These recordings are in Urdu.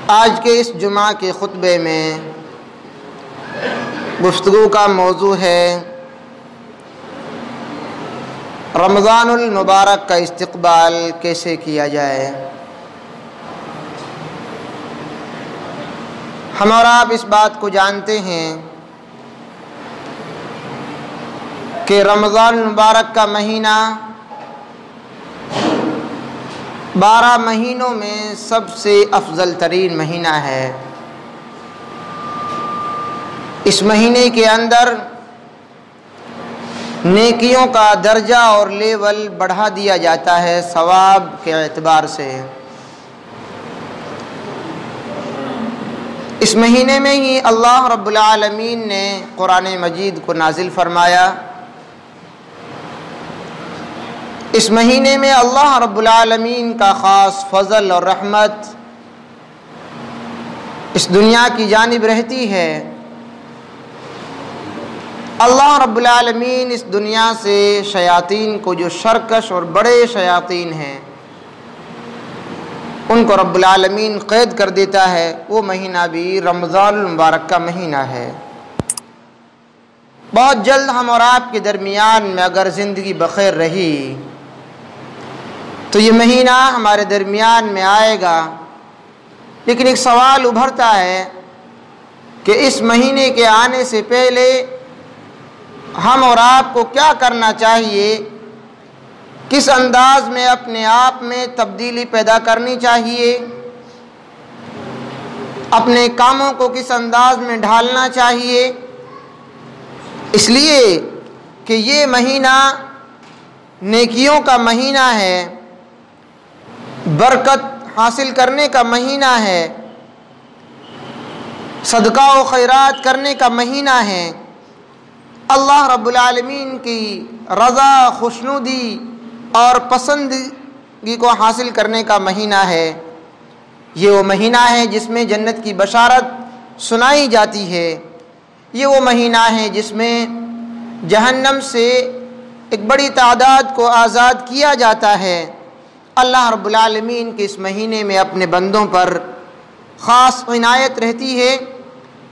آج کے اس جمعہ کے خطبے میں گفتگو کا موضوع ہے رمضان المبارک کا استقبال کیسے کیا جائے۔ ہم اور آپ اس بات کو جانتے ہیں کہ رمضان المبارک کا مہینہ 12 مہینوں میں سب سے افضل ترین مہینہ ہے۔ اس مہینے کے اندر نیکیوں کا درجہ اور لیول بڑھا دیا جاتا ہے ثواب کے اعتبار سے۔ اس مہینے میں ہی اللہ رب العالمین نے قرآن مجید کو نازل فرمایا۔ اس مہینے میں اللہ رب العالمین کا خاص فضل اور رحمت اس دنیا کی جانب رہتی ہے۔ اللہ رب العالمین اس دنیا سے شیاطین کو، جو شرکش اور بڑے شیاطین ہیں، ان کو رب العالمین قید کر دیتا ہے۔ وہ مہینہ بھی رمضان المبارک کا مہینہ ہے۔ بہت جلد ہم اور آپ کے درمیان میں اگر زندگی بخیر رہی تو یہ مہینہ ہمارے درمیان میں آئے گا، لیکن ایک سوال ابھرتا ہے کہ اس مہینے کے آنے سے پہلے ہم اور آپ کو کیا کرنا چاہیے، کس انداز میں اپنے آپ میں تبدیلی پیدا کرنی چاہیے، اپنے کاموں کو کس انداز میں ڈھالنا چاہیے، اس لیے کہ یہ مہینہ نیکیوں کا مہینہ ہے، برکت حاصل کرنے کا مہینہ ہے، صدقہ و خیرات کرنے کا مہینہ ہے، اللہ رب العالمین کی رضا، خوشنودی اور پسندگی کو حاصل کرنے کا مہینہ ہے۔ یہ وہ مہینہ ہے جس میں جنت کی بشارت سنائی جاتی ہے۔ یہ وہ مہینہ ہے جس میں جہنم سے ایک بڑی تعداد کو آزاد کیا جاتا ہے۔ اللہ رب العالمین کے اس مہینے میں اپنے بندوں پر خاص عنایت رہتی ہے۔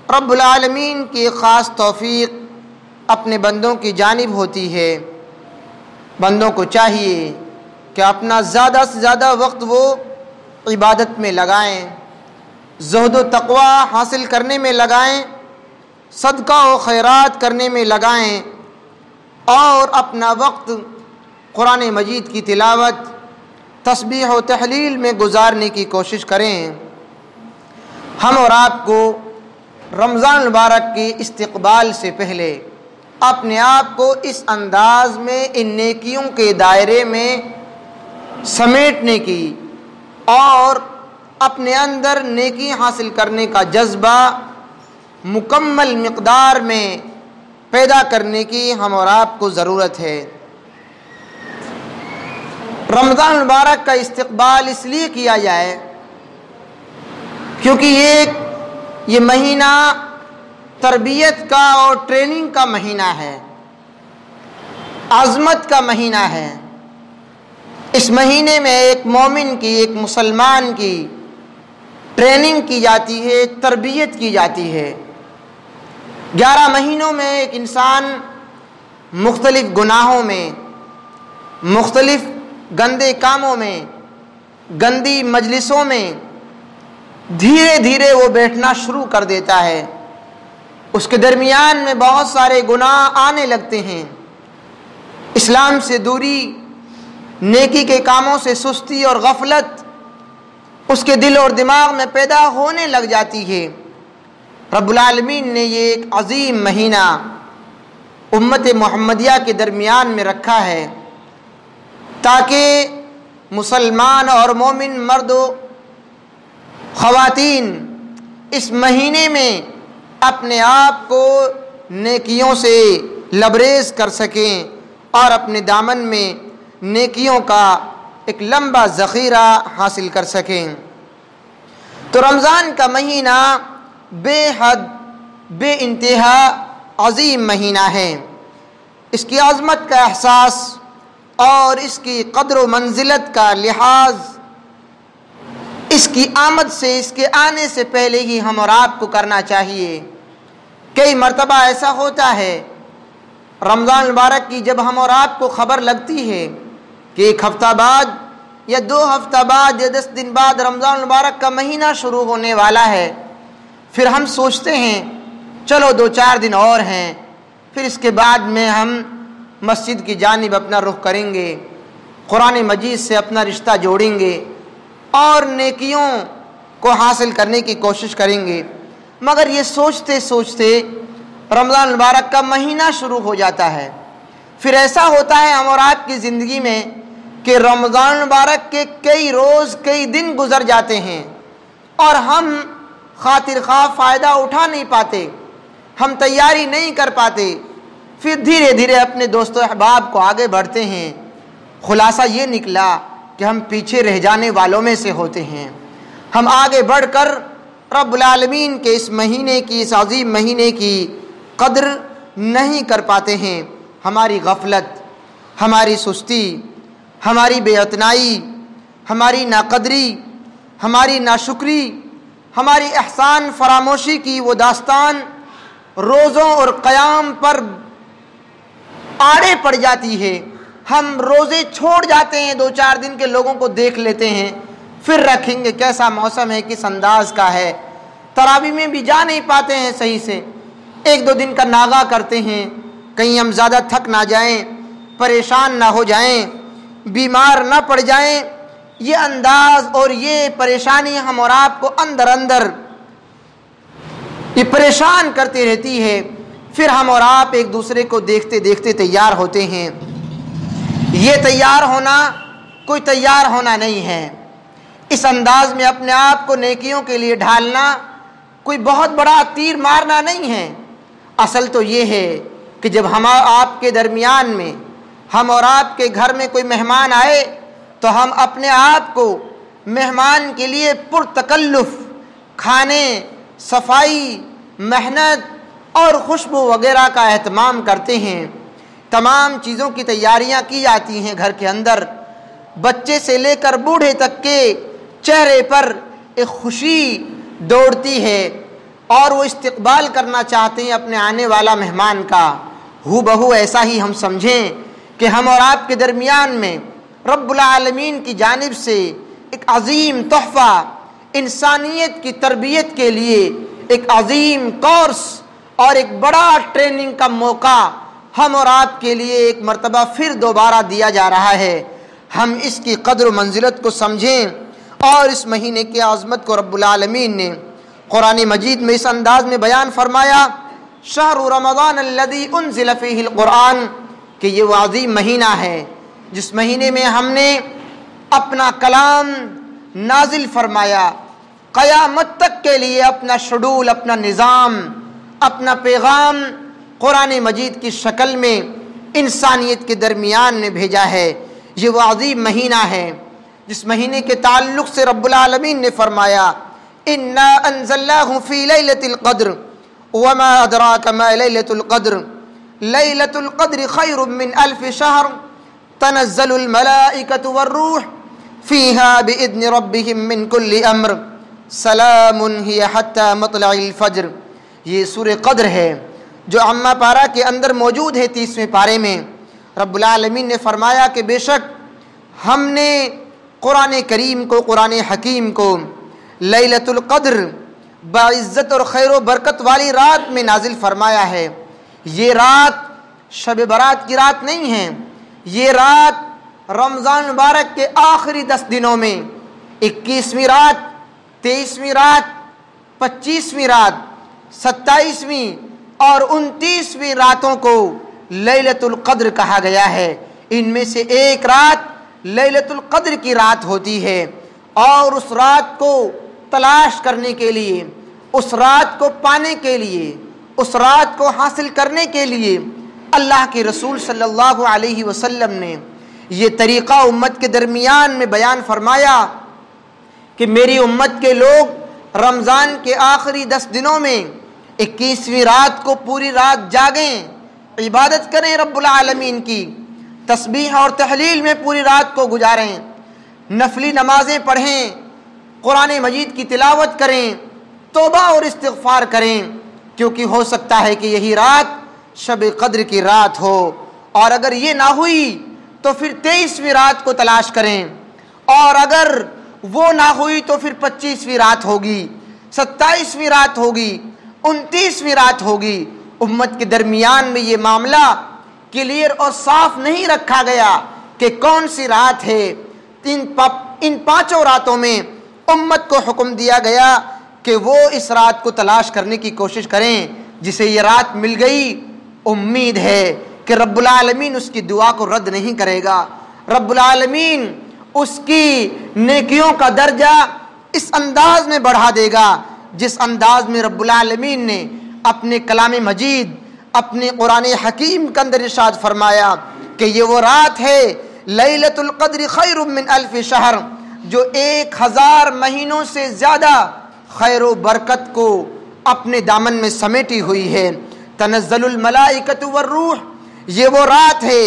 رب العالمین کی خاص توفیق اپنے بندوں کی جانب ہوتی ہے۔ بندوں کو چاہیے کہ اپنا زیادہ سے زیادہ وقت وہ عبادت میں لگائیں، زہد و تقوی حاصل کرنے میں لگائیں، صدقہ و خیرات کرنے میں لگائیں، اور اپنا وقت قرآن مجید کی تلاوت، تسبیح و تحلیل میں گزارنے کی کوشش کریں۔ ہم اور آپ کو رمضان المبارک کے استقبال سے پہلے اپنے آپ کو اس انداز میں ان نیکیوں کے دائرے میں سمیٹنے کی اور اپنے اندر نیکی حاصل کرنے کا جذبہ مکمل مقدار میں پیدا کرنے کی ہم اور آپ کو ضرورت ہے۔ رمضان المبارک کا استقبال اس لیے کیا جائے کیونکہ یہ مہینہ تربیت کا اور ٹریننگ کا مہینہ ہے، عظمت کا مہینہ ہے۔ اس مہینے میں ایک مومن کی، ایک مسلمان کی ٹریننگ کی جاتی ہے، تربیت کی جاتی ہے۔ 11 مہینوں میں ایک انسان مختلف گناہوں میں، مختلف گندے کاموں میں، گندی مجلسوں میں دھیرے دھیرے وہ بیٹھنا شروع کر دیتا ہے۔ اس کے درمیان میں بہت سارے گناہ آنے لگتے ہیں۔ اسلام سے دوری، نیکی کے کاموں سے سستی اور غفلت اس کے دل اور دماغ میں پیدا ہونے لگ جاتی ہے۔ رب العالمین نے یہ ایک عظیم مہینہ امت محمدیہ کے درمیان میں رکھا ہے تاکہ مسلمان اور مومن مرد و خواتین اس مہینے میں اپنے آپ کو نیکیوں سے لبریز کر سکیں اور اپنے دامن میں نیکیوں کا ایک لمبا ذخیرہ حاصل کر سکیں۔ تو رمضان کا مہینہ بے حد، بے انتہا عظیم مہینہ ہے۔ اس کی عظمت کا احساس اور اس کی قدر و منزلت کا لحاظ اس کی آمد سے، اس کے آنے سے پہلے ہی ہم اور آپ کو کرنا چاہیے۔ کئی مرتبہ ایسا ہوتا ہے رمضان المبارک کی جب ہم اور آپ کو خبر لگتی ہے کہ 1 ہفتہ بعد یا 2 ہفتہ بعد یا 10 دن بعد رمضان المبارک کا مہینہ شروع ہونے والا ہے، پھر ہم سوچتے ہیں چلو 2-4 دن اور ہیں، پھر اس کے بعد میں ہم مسجد کی جانب اپنا رخ کریں گے، قرآن مجید سے اپنا رشتہ جوڑیں گے اور نیکیوں کو حاصل کرنے کی کوشش کریں گے۔ مگر یہ سوچتے سوچتے رمضان المبارک کا مہینہ شروع ہو جاتا ہے۔ پھر ایسا ہوتا ہے ہم اور آپ کی زندگی میں کہ رمضان المبارک کے کئی روز کئی دن گزر جاتے ہیں اور ہم خاطر خواہ فائدہ اٹھا نہیں پاتے، ہم تیاری نہیں کر پاتے، پھر دھیرے دھیرے اپنے دوست و احباب کو آگے بڑھتے ہیں۔ خلاصہ یہ نکلا کہ ہم پیچھے رہ جانے والوں میں سے ہوتے ہیں۔ ہم آگے بڑھ کر رب العالمین کے اس مہینے کی، اس عظیم مہینے کی قدر نہیں کر پاتے ہیں۔ ہماری غفلت، ہماری سستی، ہماری بے اعتنائی، ہماری ناقدری، ہماری ناشکری، ہماری احسان فراموشی کی وہ داستان روزوں اور قیام پر آڑے پڑ جاتی ہے۔ ہم روزے چھوڑ جاتے ہیں، 2-4 دن کے لوگوں کو دیکھ لیتے ہیں، پھر رکھیں گے کیسا موسم ہے، کس انداز کا ہے، تراویح میں بھی جا نہیں پاتے ہیں صحیح سے، 1-2 دن کا ناغہ کرتے ہیں، کہیں ہم زیادہ تھک نہ جائیں، پریشان نہ ہو جائیں، بیمار نہ پڑ جائیں۔ یہ انداز اور یہ پریشانی ہم اور آپ کو اندر اندر یہ پریشان کرتی رہتی ہے۔ پھر ہم اور آپ ایک دوسرے کو دیکھتے دیکھتے تیار ہوتے ہیں۔ یہ تیار ہونا کوئی تیار ہونا نہیں ہے، اس انداز میں اپنے آپ کو نیکیوں کے لیے ڈھالنا کوئی بہت بڑا تیر مارنا نہیں ہے۔ اصل تو یہ ہے کہ جب ہم آپ کے درمیان میں، ہم اور آپ کے گھر میں کوئی مہمان آئے تو ہم اپنے آپ کو مہمان کے لیے پرتکلف کھانے، صفائی، محنت اور خوشبو وغیرہ کا اہتمام کرتے ہیں۔ تمام چیزوں کی تیاریاں کی جاتی ہیں گھر کے اندر، بچے سے لے کر بوڑھے تک کے چہرے پر ایک خوشی دوڑتی ہے اور وہ استقبال کرنا چاہتے ہیں اپنے آنے والا مہمان کا۔ ہو بہو ایسا ہی ہم سمجھیں کہ ہم اور آپ کے درمیان میں رب العالمین کی جانب سے ایک عظیم تحفہ، انسانیت کی تربیت کے لیے ایک عظیم کورس اور ایک بڑا ٹریننگ کا موقع ہم اور آپ کے لیے ایک مرتبہ پھر دوبارہ دیا جا رہا ہے۔ ہم اس کی قدر و منزلت کو سمجھیں اور اس مہینے کی عظمت کو رب العالمین نے قرآن مجید میں اس انداز میں بیان فرمایا، شہر رمضان الذی انزل فیہ القرآن، کہ یہ وہ عظیم مہینہ ہے جس مہینے میں ہم نے اپنا کلام نازل فرمایا، قیامت تک کے لیے اپنا شیڈول، اپنا نظام، اپنا پیغام قرآن مجید کی شکل میں انسانیت کے درمیان میں بھیجا ہے۔ یہ وہ عظیم مہینہ ہے جس مہینے کے تعلق سے رب العالمین نے فرمایا، انا انزلناہ فی لیلۃ القدر وما ادراک ما لیلۃ القدر لیلۃ القدر خیر من الف شہر تنزل الملائکۃ والروح فیہا باذن ربہم من کل امر سلام ہی حتی مطلع الفجر۔ یہ سورہ قدر ہے جو عامہ پارہ کے اندر موجود ہے 30ویں پارے میں۔ رب العالمین نے فرمایا کہ بے شک ہم نے قرآن کریم کو، قرآن حکیم کو لیلۃ القدر باعزت اور خیر و برکت والی رات میں نازل فرمایا ہے۔ یہ رات شب برات کی رات نہیں ہے، یہ رات رمضان مبارک کے آخری 10 دنوں میں 21ویں رات، 23ویں رات، 25ویں رات، 27ویں اور 29ویں راتوں کو لیلۃ القدر کہا گیا ہے۔ ان میں سے ایک رات لیلۃ القدر کی رات ہوتی ہے اور اس رات کو تلاش کرنے کے لیے، اس رات کو پانے کے لیے، اس رات کو حاصل کرنے کے لیے اللہ کے رسول صلی اللہ علیہ وسلم نے یہ طریقہ امت کے درمیان میں بیان فرمایا کہ میری امت کے لوگ رمضان کے آخری 10 دنوں میں 21ویں رات کو پوری رات جاگیں، عبادت کریں رب العالمین کی، تسبیح اور تحلیل میں پوری رات کو گزاریں، نفلی نمازیں پڑھیں، قرآن مجید کی تلاوت کریں، توبہ اور استغفار کریں، کیونکہ ہو سکتا ہے کہ یہی رات شب قدر کی رات ہو، اور اگر یہ نہ ہوئی تو پھر 23ویں رات کو تلاش کریں، اور اگر وہ نہ ہوئی تو پھر 25ویں رات ہوگی، 27ویں رات ہوگی، 29ویں رات ہوگی۔ امت کے درمیان میں یہ معاملہ کلیئر اور صاف نہیں رکھا گیا کہ کون سی رات ہے۔ ان 5 راتوں میں امت کو حکم دیا گیا کہ وہ اس رات کو تلاش کرنے کی کوشش کریں۔ جسے یہ رات مل گئی، امید ہے کہ رب العالمین اس کی دعا کو رد نہیں کرے گا، رب العالمین اس کی نیکیوں کا درجہ اس انداز میں بڑھا دے گا جس انداز میں رب العالمین نے اپنے کلام مجید، اپنے قرآن حکیم کے اندر ارشاد فرمایا کہ یہ وہ رات ہے لیلۃ القدر خیر من 1000 شہر، جو 1000 مہینوں سے زیادہ خیر و برکت کو اپنے دامن میں سمیٹی ہوئی ہے۔ تنزل الملائکۃ والروح، یہ وہ رات ہے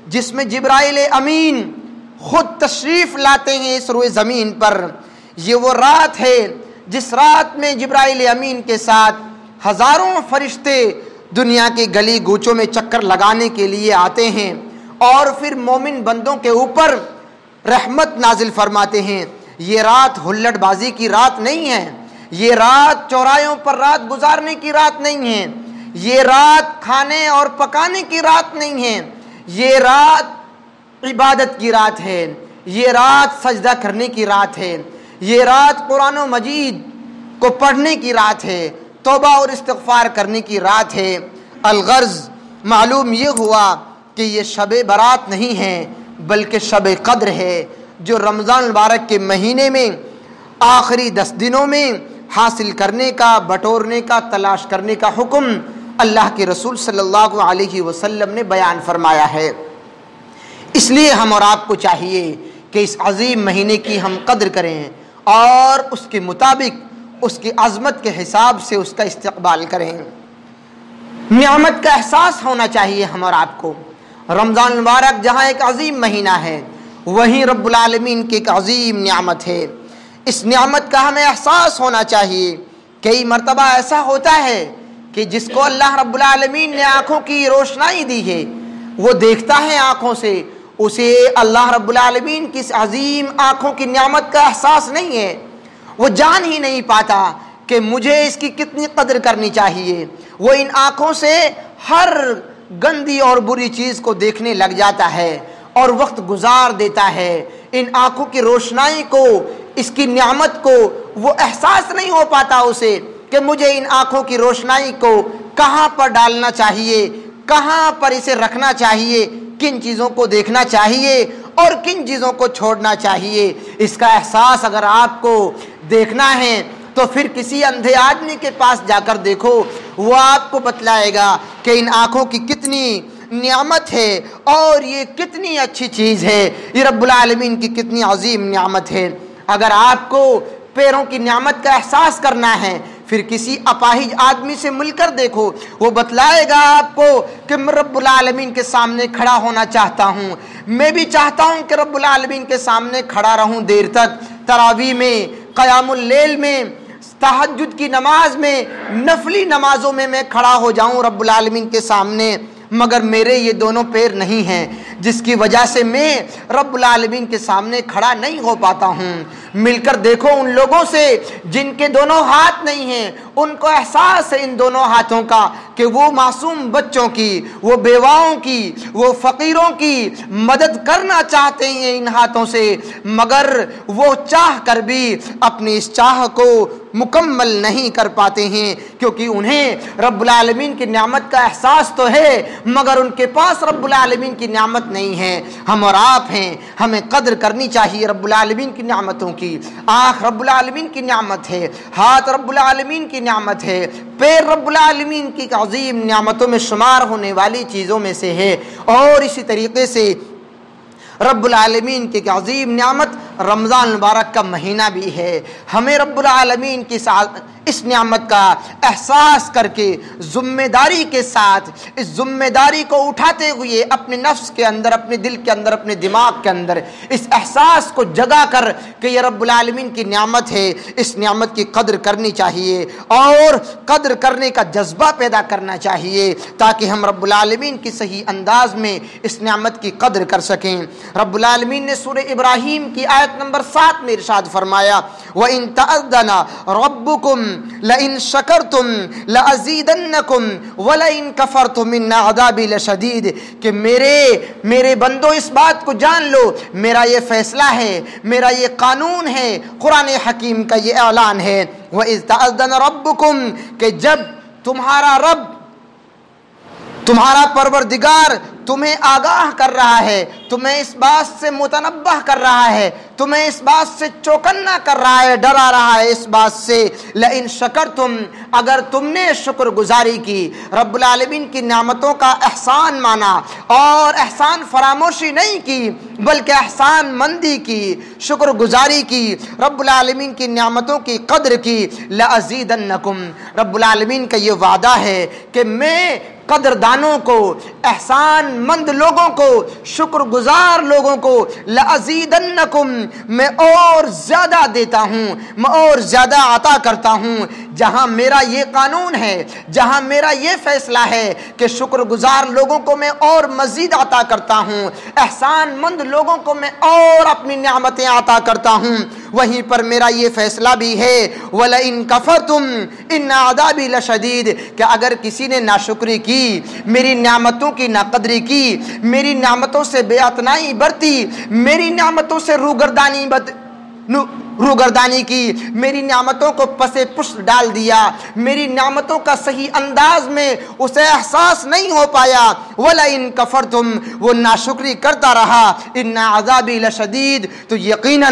جس میں جبرائیل امین خود تشریف لاتے ہیں اس روئے زمین پر۔ یہ وہ رات ہے جس رات میں جبرائیل امین کے ساتھ ہزاروں فرشتے دنیا کے گلی گوچوں میں چکر لگانے کے لیے آتے ہیں اور پھر مومن بندوں کے اوپر رحمت نازل فرماتے ہیں۔ یہ رات ہلڑ بازی کی رات نہیں ہے، یہ رات چوراہوں پر رات گزارنے کی رات نہیں ہے، یہ رات کھانے اور پکانے کی رات نہیں ہے، یہ رات عبادت کی رات ہے، یہ رات سجدہ کرنے کی رات ہے، یہ رات قرآن و مجید کو پڑھنے کی رات ہے، توبہ اور استغفار کرنے کی رات ہے۔ الغرض معلوم یہ ہوا کہ یہ شب برات نہیں ہے بلکہ شب قدر ہے، جو رمضان المبارک کے مہینے میں آخری 10 دنوں میں حاصل کرنے کا، بٹورنے کا، تلاش کرنے کا حکم اللہ کے رسول صلی اللہ علیہ وسلم نے بیان فرمایا ہے۔ اس لیے ہم اور آپ کو چاہیے کہ اس عظیم مہینے کی ہم قدر کریں اور اس کے مطابق اس کی عظمت کے حساب سے اس کا استقبال کریں۔ نعمت کا احساس ہونا چاہیے ہم اور آپ کو۔ رمضان المبارک جہاں ایک عظیم مہینہ ہے، وہیں رب العالمین کی ایک عظیم نعمت ہے۔ اس نعمت کا ہمیں احساس ہونا چاہیے۔ کئی مرتبہ ایسا ہوتا ہے کہ جس کو اللہ رب العالمین نے آنکھوں کی روشنائی دی ہے، وہ دیکھتا ہے آنکھوں سے، اسے اللہ رب العالمین کی اس عظیم آنکھوں کی نعمت کا احساس نہیں ہے، وہ جان ہی نہیں پاتا کہ مجھے اس کی کتنی قدر کرنی چاہیے۔ وہ ان آنکھوں سے ہر گندی اور بری چیز کو دیکھنے لگ جاتا ہے اور وقت گزار دیتا ہے۔ ان آنکھوں کی روشنائی کو، اس کی نعمت کو وہ احساس نہیں ہو پاتا اسے کہ مجھے ان آنکھوں کی روشنائی کو کہاں پر ڈالنا چاہیے، کہاں پر اسے رکھنا چاہیے، کن چیزوں کو دیکھنا چاہیے اور کن چیزوں کو چھوڑنا چاہیے۔ اس کا احساس اگر آپ کو دیکھنا ہے تو پھر کسی اندھے آدمی کے پاس جا کر دیکھو، وہ آپ کو بتلائے گا کہ ان آنکھوں کی کتنی نعمت ہے اور یہ کتنی اچھی چیز ہے، یہ رب العالمین کی کتنی عظیم نعمت ہے۔ اگر آپ کو پیروں کی نعمت کا احساس کرنا ہے، پھر کسی اپاہج آدمی سے مل کر دیکھو، وہ بتلائے گا آپ کو کہ میں رب العالمین کے سامنے کھڑا ہونا چاہتا ہوں، میں بھی چاہتا ہوں کہ رب العالمین کے سامنے کھڑا رہوں دیر تک، تراویح میں، قیام اللیل میں، تہجد کی نماز میں، نفلی نمازوں میں میں کھڑا ہو جاؤں رب العالمین کے سامنے، مگر میرے یہ دونوں پیر نہیں ہیں، جس کی وجہ سے میں رب العالمین کے سامنے کھڑا نہیں ہو پاتا ہوں۔ مل کر دیکھو ان لوگوں سے جن کے دونوں ہاتھ نہیں ہیں، ان کو احساس ہے ان دونوں ہاتھوں کا کہ وہ معصوم بچوں کی، وہ بیواؤں کی، وہ فقیروں کی مدد کرنا چاہتے ہیں ان ہاتھوں سے، مگر وہ چاہ کر بھی اپنی اس چاہ کو مکمل نہیں کر پاتے ہیں، کیونکہ انہیں رب العالمین کی نعمت کا احساس تو ہے مگر ان کے پاس رب العالمین کی نعمت نہیں ہے۔ ہم اور آپ ہیں، ہمیں قدر کرنی چاہیے رب العالمین کی نعمتوں کی۔ آنکھ رب العالمین کی نعمت ہے، ہاتھ رب العالمین کی نعمت ہے، پیر رب العالمین کی عظیم نعمتوں میں شمار ہونے والی چیزوں میں سے ہے۔ اور اسی طریقے سے رب العالمین کی عظیم نعمت رمضان المبارک کا مہینہ بھی ہے۔ ہمیں رب العالمین کی اس نعمت کا احساس کر کے ذمہ داری کے ساتھ اس ذمہ داری کو اٹھاتے ہوئے اپنے نفس کے اندر، اپنے دل کے اندر، اپنے دماغ کے اندر اس احساس کو جگا کر کہ یہ رب العالمین کی نعمت ہے، اس نعمت کی قدر کرنی چاہیے اور قدر کرنے کا جذبہ پیدا کرنا چاہیے تاکہ ہم رب العالمین کی صحیح انداز میں اس نعمت کی قدر کر سکیں۔ رب العالمین نے سورہ ابراہیم کی آیت نمبر 7 میں ارشاد فرمایا وَإِن تَأَذَّنَ رَبُّكُمْ لَإِن شَكَرْتُمْ لَأَزِيدَنَّكُمْ وَلَإِن كَفَرْتُمْ إِنَّ عَذَابِي لَشَدِيدٌ کہ میرے بندو اس بات کو جان لو، میرا یہ فیصلہ ہے، میرا یہ قانون ہے، قرآن حکیم کا یہ اعلان ہے وَإِذْ تَأَذَّنَ رَبُّكُمْ کہ جب تمہارا رب، تمہارا پروردگار تمہیں آگاہ کر رہا ہے، تمہیں اس بات سے متنبہ کر رہا ہے، تمہیں اس بات سے چوکنا کر رہا ہے، ڈرا رہا ہے اس بات سے لئن شکرتم اگر تم نے شکر گزاری کی، رب العالمین کی نعمتوں کا احسان مانا اور احسان فراموشی نہیں کی بلکہ احسان مندی کی، شکر گزاری کی، رب العالمین کی نعمتوں کی قدر کی، لأزیدنکم رب العالمین کا یہ وعدہ ہے کہ میں قدردانوں کو، احسان مند لوگوں کو، شکر گزار لوگوں کو لأزیدنکم میں اور زیادہ دیتا ہوں، میں اور زیادہ عطا کرتا ہوں۔ جہاں میرا یہ قانون ہے، جہاں میرا یہ فیصلہ ہے کہ شکر گزار لوگوں کو میں اور مزید عطا کرتا ہوں، احسان مند لوگوں کو میں اور اپنی نعمتیں عطا کرتا ہوں، وہیں پر میرا یہ فیصلہ بھی ہے وَلَئِن كَفَرْتُمْ إِنَّ عَذَابِي لَشَدِيدٌ کہ اگر کسی نے ناشکری کی، میری نعمتوں کی ناقدری کی، میری نعمتوں سے بے اعتنائی برتی، میری نعمتوں سے روگردانی کی، میری نعمتوں کو پسے پشت ڈال دیا، میری نعمتوں کا صحیح انداز میں اسے احساس نہیں ہو پایا، وَلَئِن كَفَرْتُمْ وہ ناشکری کرتا رہا، إِنَّ عَذَابِي لَشَدِيدٌ تو یقیناً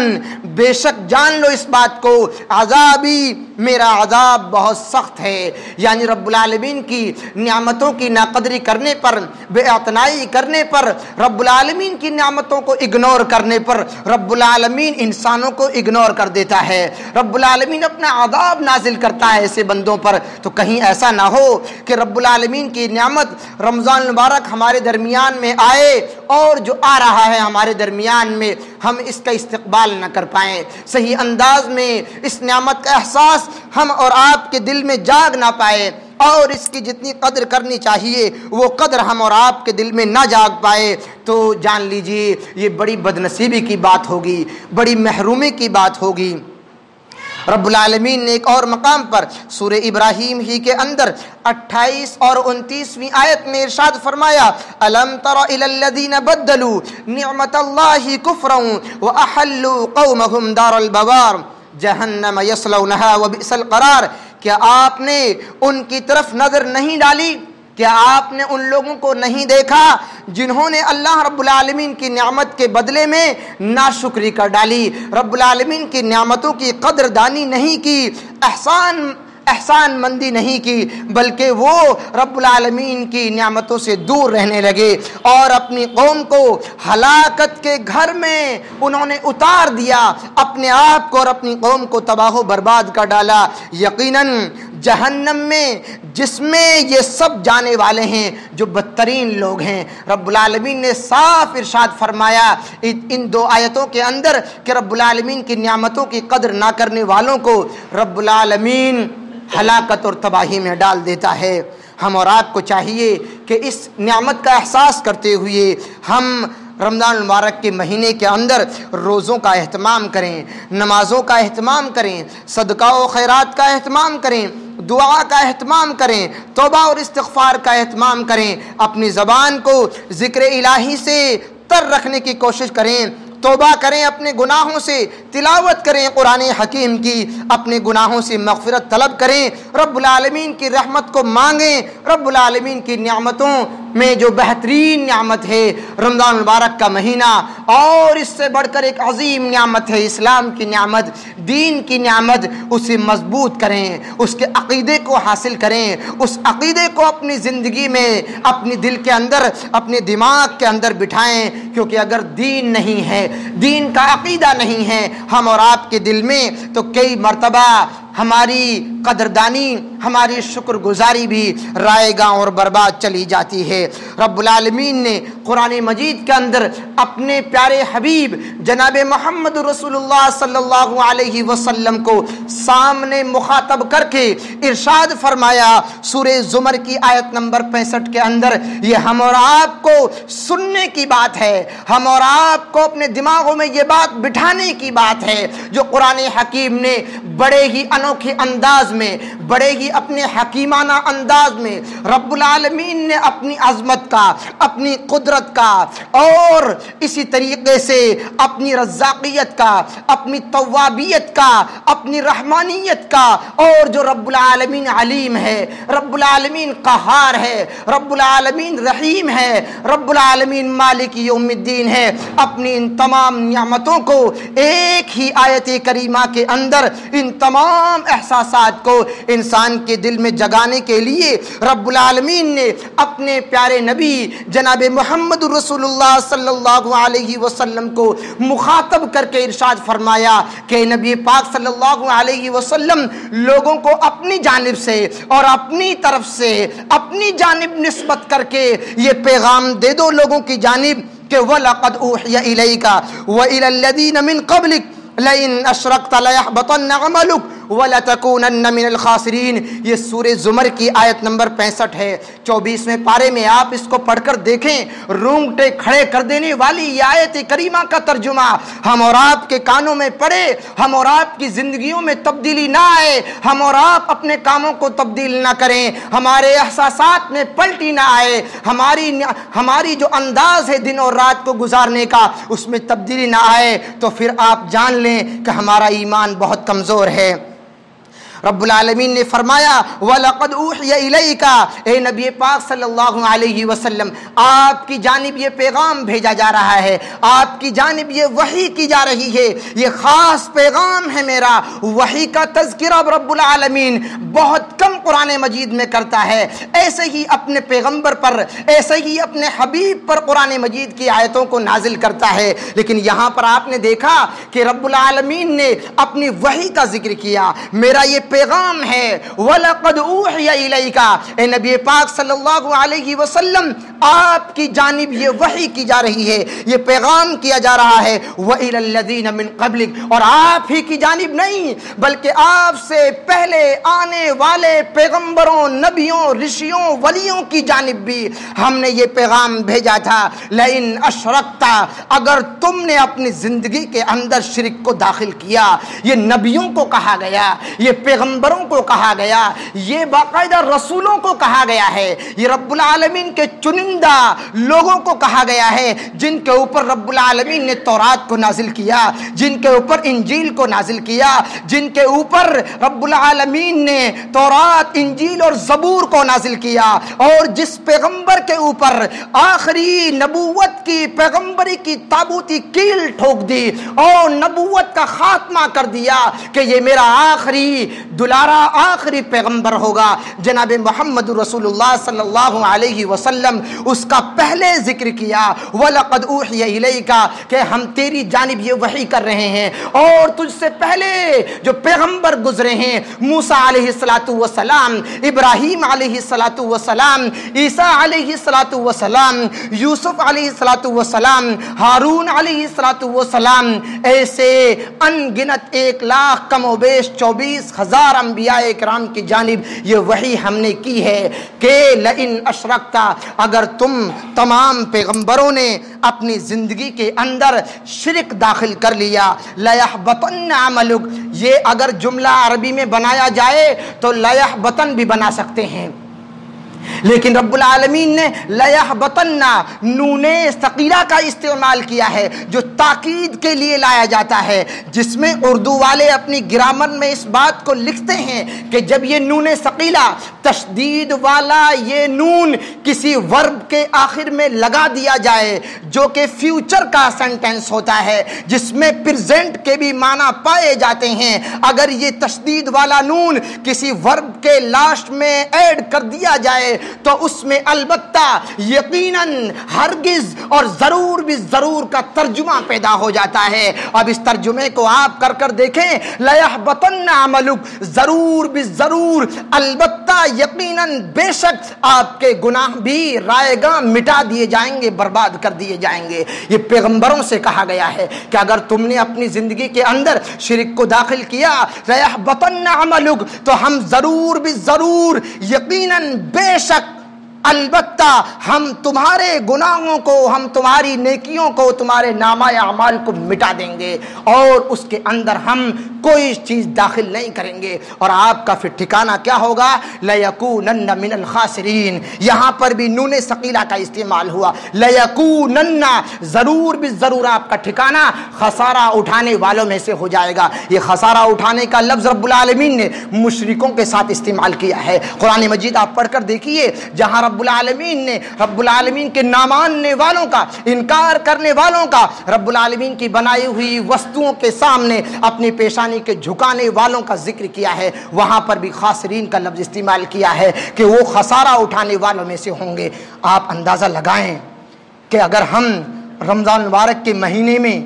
بے شک جان لو اس بات کو، عذابی میرا عذاب بہت سخت ہے۔ یعنی رب العالمین کی نعمتوں کی ناقدری کرنے پر، بے اعتنائی کرنے پر، رب العالمین کی نعمتوں کو اگنور کرنے پر رب العالمین انسانوں کو اگنور کر دیتا ہے، رب العالمین اپنا عذاب نازل کرتا ہے ایسے بندوں پر۔ تو کہیں ایسا نہ ہو کہ رب العالمین کی نعمت رمضان المبارک ہمارے درمیان میں آئے اور جو آ رہا ہے ہمارے درمیان میں ہم اس کا استقبال نہ کر پائیں، صحیح انداز میں اس نعمت کا احساس ہم اور آپ کے دل میں جاگ نہ پائے اور اس کی جتنی قدر کرنی چاہیے وہ قدر ہم اور آپ کے دل میں نہ جاگ پائے تو جان لیجئے یہ بڑی بدنصیبی کی بات ہوگی، بڑی محرومی کی بات ہوگی۔ رب العالمین نے ایک اور مقام پر سورہ ابراہیم ہی کے اندر 28 اور 29ویں آیت میں ارشاد فرمایا أَلَمْ تَرَ إِلَى الَّذِينَ بَدَّلُوا نِعْمَةَ اللَّهِ كُفْرًا وَأَحَلُّوا قَوْمَهُمْ دَارَ الْبَوَارِ جہنم یصلونہا وبئس القرار کیا آپ نے ان کی طرف نظر نہیں ڈالی؟ کیا آپ نے ان لوگوں کو نہیں دیکھا جنہوں نے اللہ رب العالمین کی نعمت کے بدلے میں ناشکری کر ڈالی، رب العالمین کی نعمتوں کی قدردانی نہیں کی، احسان مندی نہیں کی، بلکہ وہ رب العالمین کی نعمتوں سے دور رہنے لگے اور اپنی قوم کو ہلاکت کے گھر میں انہوں نے اتار دیا، اپنے آپ کو اور اپنی قوم کو تباہ و برباد کر ڈالا۔ یقیناً جہنم میں جس میں یہ سب جانے والے ہیں جو بدترین لوگ ہیں، رب العالمین نے صاف ارشاد فرمایا ان دو آیتوں کے اندر کہ رب العالمین کی نعمتوں کی قدر نہ کرنے والوں کو رب العالمین ہلاکت اور تباہی میں ڈال دیتا ہے۔ ہم اور آپ کو چاہیے کہ اس نعمت کا احساس کرتے ہوئے ہم رمضان المبارک کے مہینے کے اندر روزوں کا اہتمام کریں، نمازوں کا اہتمام کریں، صدقہ و خیرات کا اہتمام کریں، دعا کا اہتمام کریں، توبہ اور استغفار کا اہتمام کریں، اپنی زبان کو ذکر الہی سے تر رکھنے کی کوشش کریں، توبہ کریں اپنے گناہوں سے، تلاوت کریں قرآن حکیم کی، اپنے گناہوں سے مغفرت طلب کریں، رب العالمین کی رحمت کو مانگیں۔ رب العالمین کی نعمتوں میں جو بہترین نعمت ہے رمضان المبارک کا مہینہ، اور اس سے بڑھ کر ایک عظیم نعمت ہے اسلام کی نعمت، دین کی نعمت، اسے مضبوط کریں، اس کے عقیدے کو حاصل کریں، اس عقیدے کو اپنی زندگی میں، اپنے دل کے اندر، اپنے دماغ کے اندر بٹھائیں، کیونکہ اگر دین نہیں ہے، دین کا عقیدہ نہیں ہے ہم اور آپ کے دل میں، تو کئی مرتبہ ہماری قدردانی، ہماری شکر گزاری بھی رائے گاں اور برباد چلی جاتی ہے۔ رب العالمین نے قرآن مجید کے اندر اپنے پیارے حبیب جناب محمد رسول اللہ صلی اللہ علیہ وسلم کو سامنے مخاطب کر کے ارشاد فرمایا سورہ زمر کی آیت نمبر 65 کے اندر، یہ ہم اور آپ کو سننے کی بات ہے، ہم اور آپ کو اپنے دماغوں میں یہ بات بٹھانے کی بات ہے جو قرآن حکیم نے بڑے ہی انوکھے انداز میں، بڑے ہی اپنے حکیمانہ انداز میں رب العالمین نے اپنی عظمت کا، اپنی قدرت کا اور اسی طریقے سے اپنی رزاقیت کا، اپنی توابیت کا، اپنی رحمانیت کا، اور جو رب العالمین علیم ہے، رب العالمین قہار ہے، رب العالمین رحیم ہے، رب العالمین مالک یوم الدین ہے، اپنی ان تمام نعمتوں کو ایک ہی آیت کریمہ کے اندر ان تمام احساسات کو انسان کے دل میں جگانے کے لیے رب العالمین نے اپنے پیارے نبی جناب محمد رسول اللہ صلی اللہ علیہ وسلم کو مخاطب کر کے ارشاد فرمایا کہ نبی پاک صلی اللہ علیہ وسلم لوگوں کو اپنی جانب سے اور اپنی طرف سے اپنی جانب نسبت کر کے یہ پیغام دے دو لوگوں کی جانب کہ وَلَقَدْ أُوحِيَ إِلَيْكَ وَإِلَى الَّذِينَ مِن قَبْلِكَ لَئِنْ أَشْرَكْتَ لَيَحْبَطَنَّ عَمَلُكَ وَلَتَكُونَنَّ مِنَ الْخَاسِرِينَ۔ یہ سورہ زمر کی آیت نمبر 65 ہے۔ 24ویں پارے میں آپ اس کو پڑھ کر دیکھیں، رونگٹے کھڑے کر دینے والی یہ آیت کریمہ کا ترجمہ ہم اور آپ کے کانوں میں پڑے، ہم اور آپ کی زندگیوں میں تبدیلی نہ آئے، ہم اور آپ اپنے کاموں کو تبدیل نہ کریں، ہمارے احساسات میں پلٹی نہ آئے، ہماری جو انداز ہے دن اور رات کو گزارنے کا اس میں تبدیلی نہ آئے، تو پھر آپ جان لیں کہ ہمارا ایمان بہت کمزور ہے۔ رب العالمین نے فرمایا وَلَقَدْ أُوحِيَ إِلَيْكَ، اے نبی پاک صلی اللہ علیہ وسلم آپ کی جانب یہ پیغام بھیجا جا رہا ہے، آپ کی جانب یہ وحی کی جا رہی ہے، یہ خاص پیغام ہے میرا۔ وحی کا تذکرہ رب العالمین بہت کم قرآن مجید میں کرتا ہے، ایسے ہی اپنے پیغمبر پر، ایسے ہی اپنے حبیب پر قرآن مجید کی آیتوں کو نازل کرتا ہے، لیکن یہاں پر آپ نے دیکھا کہ رب العالمین نے اپنی وحی کا ذکر کیا، میرا یہ پیغام ہے وَلَقَدْ أُوحِيَ إِلَيْكَ، اے نبی پاک صلی اللہ علیہ وسلم آپ کی جانب یہ وحی کی جا رہی ہے، یہ پیغام کیا جا رہا ہے وَإِلَى الَّذِينَ مِن قَبْلِكَ، اور آپ ہی کی جانب نہیں بلکہ آپ سے پہلے آنے والے پیغمبروں، نبیوں، رشیوں، ولیوں کی جانب بھی ہم نے یہ پیغام بھیجا تھا۔ لَإِنْ أَشْرَكْتَ، اگر تم نے اپنی زندگی کے اندر شرک کو داخل کیا، یہ نبیوں کو کہا گیا، یہ پیغمبروں کو کہا گیا، یہ باقاعدہ رسولوں کو کہا گیا ہے، یہ رب العالمین کے چنندہ لوگوں کو کہا گیا ہے جن کے اوپر رب العالمین نے تورات کو نازل کیا، جن کے اوپر انجیل کو نازل کیا، جن کے اوپر رب العالمین نے تورات، انجیل اور زبور کو نازل کیا، اور جس پیغمبر کے اوپر آخری نبوت کی، پیغمبری کی تابوتی کیل ٹھوک دی اور نبوت کا خاتمہ کر دیا کہ یہ میرا آخری دلارا آخری پیغمبر ہوگا جناب محمد رسول اللہ صلی اللہ علیہ وسلم، اس کا پہلے ذکر کیا وَلَقَدْ أُوحِيَ إِلَيْكَ، کہ ہم تیری جانب یہ وحی کر رہے ہیں، اور تجھ سے پہلے جو پیغمبر گزرے ہیں موسیٰ علیہ السلام، ابراہیم علیہ السلام، عیسیٰ علیہ السلام، یوسف علیہ السلام، ہارون علیہ السلام، ایسے ان گنت 1,00,000 کم و بیش 24,000 انبیاء کرام کی جانب یہ وحی ہم نے کی ہے کہ لئن اشرکتا، اگر تم تمام پیغمبروں نے اپنی زندگی کے اندر شرک داخل کر لیا، لیحبطن عملک، یہ اگر جملہ عربی میں بنایا جائے تو لیحبطن بھی بنا سکتے ہیں، لیکن رب العالمین نے لیحبطن نون ثقیلہ کا استعمال کیا ہے جو تاکید کے لیے لایا جاتا ہے، جس میں اردو والے اپنی گرامر میں اس بات کو لکھتے ہیں کہ جب یہ نون ثقیلہ تشدید والا یہ نون کسی ورب کے آخر میں لگا دیا جائے جو کہ فیوچر کا سینٹینس ہوتا ہے جس میں پریزنٹ کے بھی معنی پائے جاتے ہیں، اگر یہ تشدید والا نون کسی ورب کے لاسٹ میں ایڈ کر دیا جائے تو اس میں البتہ یقیناً ہرگز اور ضرور بھی ضرور کا ترجمہ پیدا ہو جاتا ہے۔ اب اس ترجمے کو آپ کر دیکھیں، لَيَحْبَطَنَّ عَمَلُكَ، ضرور بھی ضرور، البتہ یقیناً بے شک آپ کے گناہ بھی رائے گاں مٹا دیے جائیں گے، برباد کر دیے جائیں گے۔ یہ پیغمبروں سے کہا گیا ہے کہ اگر تم نے اپنی زندگی کے اندر شرک کو داخل کیا، لَيَحْبَطَنَّ عَمَلُكَ، تو ہم ضرور بھی ضرور، یقیناً بے شک، البتہ ہم تمہارے گناہوں کو، ہم تمہاری نیکیوں کو، تمہارے نامہ اعمال کو مٹا دیں گے اور اس کے اندر ہم کوئی چیز داخل نہیں کریں گے۔ اور آپ کا پھر ٹھکانہ کیا ہوگا؟ لَيَكُونَنَّ مِنَ الْخَاسِرِينَ، یہاں پر بھی نون ثقیلہ کا استعمال ہوا، لَيَكُونَنَّ، ضرور بھی ضرور آپ کا ٹھکانہ خسارہ اٹھانے والوں میں سے ہو جائے گا۔ یہ خسارہ اٹھانے کا لفظ رب العالمین نے مشرکوں کے ساتھ استعمال کیا ہے۔ قرآن مجید آپ پڑھ کر دیکھیے، جہاں رب العالمین کے نہ ماننے والوں کا، انکار کرنے والوں کا، رب العالمین کی بنائی ہوئی وستوؤں کے سامنے اپنی پیشانی کے جھکانے والوں کا ذکر کیا ہے، وہاں پر بھی خاسرین کا لفظ استعمال کیا ہے کہ وہ خسارہ اٹھانے والوں میں سے ہوں گے۔ آپ اندازہ لگائیں کہ اگر ہم رمضان مبارک کے مہینے میں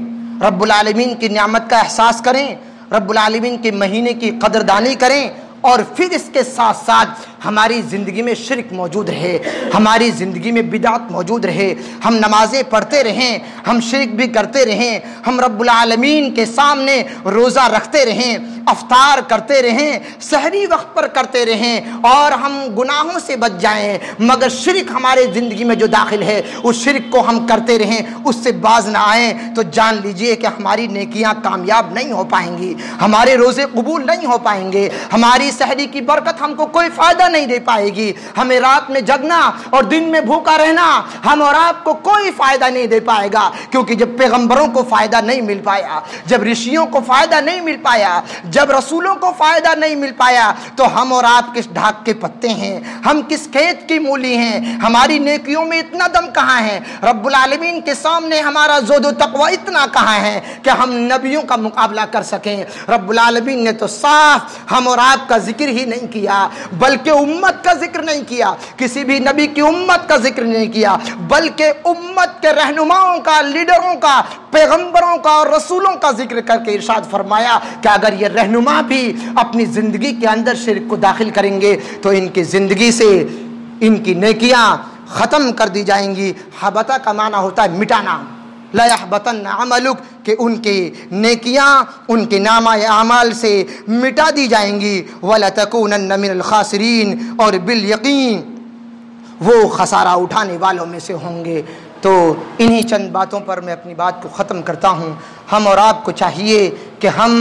رب العالمین کی نعمت کا احساس کریں، رب العالمین کے مہینے کی قدردانی کریں، اور پھر اس کے ساتھ ساتھ ہماری زندگی میں شرک موجود رہے، ہماری زندگی میں بدعت موجود رہے، ہم نمازیں پڑھتے رہیں، ہم شرک بھی کرتے رہیں، ہم رب العالمین کے سامنے روزہ رکھتے رہیں، افطار کرتے رہیں، سحری وقت پر کرتے رہیں، اور ہم گناہوں سے بچ جائیں، مگر شرک ہمارے زندگی میں جو داخل ہے اس شرک کو ہم کرتے رہیں، اس سے باز نہ آئیں، تو جان لیجئے کہ ہماری نیکیاں کامیاب نہیں ہو پائیں گی، ہمارے روزے قبول نہیں ہو پائیں گے، ہماری سحری کی برکت ہم کو کوئی فائدہ نہیں دے پائے گی، ہمیں رات میں جگنا اور دن میں بھوکا رہنا ہم اور آپ کو کوئی فائدہ نہیں دے پائے گا، کیونکہ جب پیغمبروں کو فائدہ نہیں مل پایا، جب رشیوں کو فائدہ نہیں مل پایا، جب رسولوں کو فائدہ نہیں مل پایا، تو ہم اور آپ کس ڈھاک کے پتے ہیں، ہم کس کھیت کی مولی ہیں، ہماری نیکیوں میں اتنا دم کہاں ہے، رب العالمین کے سامنے ہمارا زہد و تقوی اتنا کہاں ہے کہ ہم نبیوں کا مقابلہ کر سکیں۔ رب العالمین نے تو صاف ہم اور آپ کا ذکر ہی نہیں کیا، بلکہ امت کا ذکر نہیں کیا، کسی بھی نبی کی امت کا ذکر نہیں کیا، بلکہ امت کے رہنماؤں کا، لیڈروں کا، پیغمبروں کا اور رسولوں کا ذکر کر کے ارشاد فرمایا کہ اگر یہ رہنما بھی اپنی زندگی کے اندر شرک کو داخل کریں گے تو ان کی زندگی سے ان کی نیکیاں ختم کر دی جائیں گی۔ حبطہ کا معنی ہوتا ہے مٹانا، لا يحبطن عملک، کہ ان کی نیکیاں ان کے نامہ اعمال سے مٹا دی جائیں گی، وَلَتَكُونَنَّ مِنَ الْخَاسِرِينَ، اور بالیقین وہ خسارہ اٹھانے والوں میں سے ہوں گے۔ تو انہی چند باتوں پر میں اپنی بات کو ختم کرتا ہوں۔ ہم اور آپ کو چاہیے کہ ہم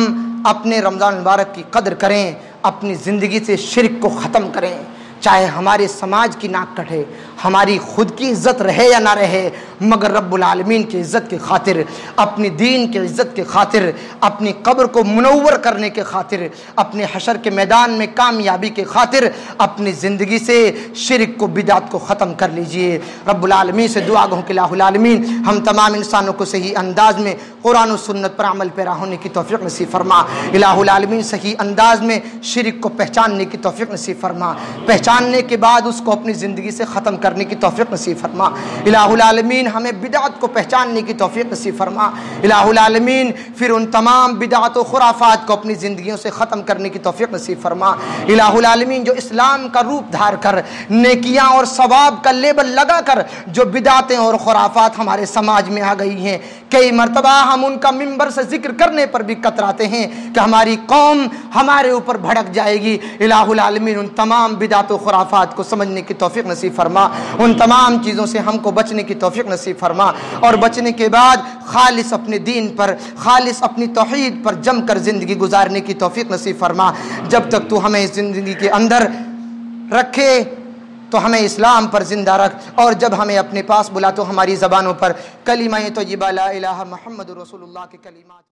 اپنے رمضان مبارک کی قدر کریں، اپنی زندگی سے شرک کو ختم کریں، چاہے ہمارے سماج کی ناک کٹے، ہماری خود کی عزت رہے یا نہ رہے، مگر رب العالمین کی عزت کی خاطر، اپنی دین کی عزت کی خاطر، اپنی قبر کو منور کرنے کے خاطر، اپنے حشر کے میدان میں کامیابی کے خاطر اپنی زندگی سے شرک کو، بدعت کو ختم کر لیجئے۔ رب العالمین سے دعا گو کہ الہ العالمین ہم تمام انسانوں کو صحیح انداز میں قرآن و سنت پر عمل پیرا ہونے کی توفیق نصیب فرما۔ الہ العالمین صحیح انداز میں شرک کو پہچاننے کی توفیق نصیب فرما، پہچاننے کے بعد اس کو اپنی زندگی سے ختم کرنے کی توفیق نصیب فرما۔ الہ العالمین ہمیں بدعت کو پہچاننے کی توفیق نصیب فرما۔ الہ العالمین پھر ان تمام بدعت و خرافات کو اپنی زندگیوں سے ختم کرنے کی توفیق نصیب فرما۔ الہ العالمین جو اسلام کا روپ دھار کر، نیکیاں اور ثواب کا لیبل لگا کر جو بدعتیں اور خرافات ہمارے سماج میں آ گئی ہیں، کئی مرتبہ ہم ان کا منبر سے ذکر کرنے پر بھی کتراتے ہیں کہ ہماری قوم ہمارے اوپر بھڑک جائے گی۔ الہ العالمین ان تمام بدعت و خرافات کو سمجھنے کی توفیق نصیب فرما، ان تمام چیزوں سے ہم کو بچنے کی توفیق نصیب فرما، اور بچنے کے بعد خالص اپنے دین پر، خالص اپنی توحید پر جم کر زندگی گزارنے کی توفیق نصیب فرما۔ جب تک تو ہمیں زندگی کے اندر رکھے تو ہمیں اسلام پر زندہ رکھ، اور جب ہمیں اپنے پاس بلا تو ہماری زبانوں پر کلمہ طیبہ لا الہ محمد رسول اللہ کے کلمات